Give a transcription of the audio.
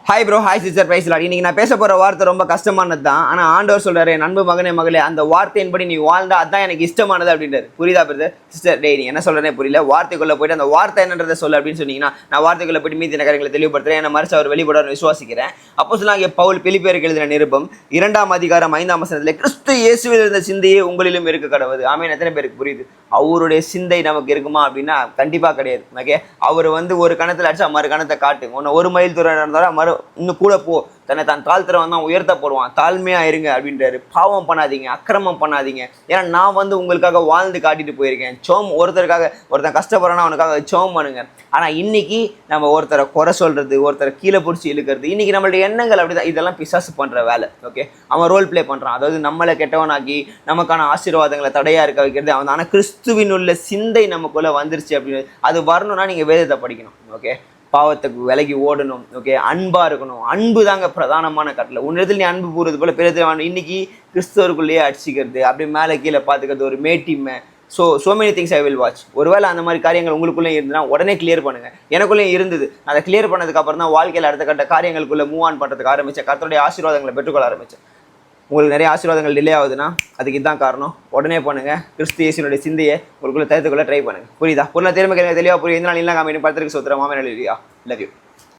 Hi bro, hi sister, பிரைஸ்லாட். இன்னைக்கு நான் பேச போகிற வார்த்தை ரொம்ப கஷ்டமானது தான். ஆனால் ஆண்டவர் சொல்கிறாரு, என் அன்பு மகனே மகளே, அந்த வார்த்தையின்படி நீ வாழ்ந்தா அதுதான் எனக்கு இஷ்டமானது அப்படின்றாரு. புரியுதா பிரதர் சிஸ்டர்? டே, நீ என்ன சொல்கிறேனே புரியல. வார்த்தைக்குள்ளே போயிட்டு அந்த வார்த்தை என்னன்றதை சொல்ல அப்படின்னு சொன்னீங்கன்னா, நான் வார்த்தைக்குள்ளே போயிட்டு மீதி காரியங்களை தெளிவுபடுத்துகிறேன். என்னை மறைச்சு அவர் வெளிப்பட விசுவாசிக்கிறேன். அப்போ சொன்னாங்க பவுல் பிலிப்பியருக்கு எழுதின நிருபம் 2 கிறிஸ்து இயேசுவில் இருந்த சிந்தையே உங்களிலும் இருக்க கடவுது. ஆமென். எத்தனை பேருக்கு புரியுது? அவருடைய சிந்தை நமக்கு இருக்குமா அப்படின்னா கண்டிப்பாக கிடையாது. ஓகே, அவர் ஒரு கணத்தில் அடிச்சா மறு கணத்தை காட்டு. ஒரு மைல் தூரம் இருந்தாலும் இன்னும் கூட போ, தன்னை தான் தாழ்த்துறவன் தான் உயர்த்த போடுவான். தாழ்மையா இருங்க அப்படின்றாரு. பாவம் பண்ணாதீங்க, அக்கிரமம் பண்ணாதீங்க. ஏன்னா நான் உங்களுக்காக வாழ்ந்து காட்டிட்டு போயிருக்கேன். ஒருத்தன் கஷ்டப்படுறான்னா அவனுக்காக சோம் பண்ணுங்க. ஆனா இன்னைக்கு நம்ம ஒருத்தரை குறை சொல்றது, ஒருத்தரை கீழே பிடிச்சி இழுக்கிறது, இன்னைக்கு நம்மளுடைய எண்ணங்கள் அப்படிதான். இதெல்லாம் பிசாசு பண்ற வேலை. ஓகே, அவன் ரோல் பிளே பண்றான். அதாவது நம்மளை கெட்டவனாக்கி நமக்கான ஆசீர்வாதங்களை தடையா இருக்க வைக்கிறது அவன். ஆனா கிறிஸ்துவின் உள்ள சிந்தை நமக்குள்ள வந்துருச்சு அப்படின்னு அது வரணும்னா நீங்க வேதத்தை படிக்கணும். ஓகே, பாவத்துக்கு விலகி ஓடணும். ஓகே, அன்பா இருக்கணும். அன்பு தாங்க பிரதானமான கட்டளை. உன்னிடத்தில் நீ அன்பு கூறுறது போல பிறகு இன்னைக்கு கிறிஸ்தவருக்குள்ளேயே அடிச்சுக்கிறது, அப்படியே மேலே கீழே பார்த்துக்கிறது, ஒரு மேட்டிமை. So many things I will watch. ஒருவேளை அந்த மாதிரி காரியங்கள் உங்களுக்குள்ளே இருந்ததுன்னா உடனே கிளியர் பண்ணுங்க. எனக்குள்ளேயும் இருந்தது. அதை கிளியர் பண்ணதுக்கு அப்புறம் தான் வாழ்க்கையில் அடுத்த கட்ட காரியங்களுக்குள்ள மூவ் ஆன் பண்ணுறதுக்கு ஆரம்பித்தேன். கர்த்தருடைய ஆசீர்வாதங்களை பெற்றுக்கொள்ள ஆரம்பித்தேன். உங்களுக்கு நிறைய ஆசீர்வாதங்கள் டிலே ஆகுதுன்னா அதுக்கு இதுதான் காரணம். உடனே பண்ணுங்க. கிறிஸ்து இயேசுவினுடைய சிந்தையை உங்களுக்குள்ள தயத்துக்குள்ள ட்ரை பண்ணுங்க. புரியுதா? பொருளை திறமை தெளிவாக புரியுது. எந்த நாள் இல்லை காமிட்டு படத்திற்கு சொத்துற மாமன். Love you.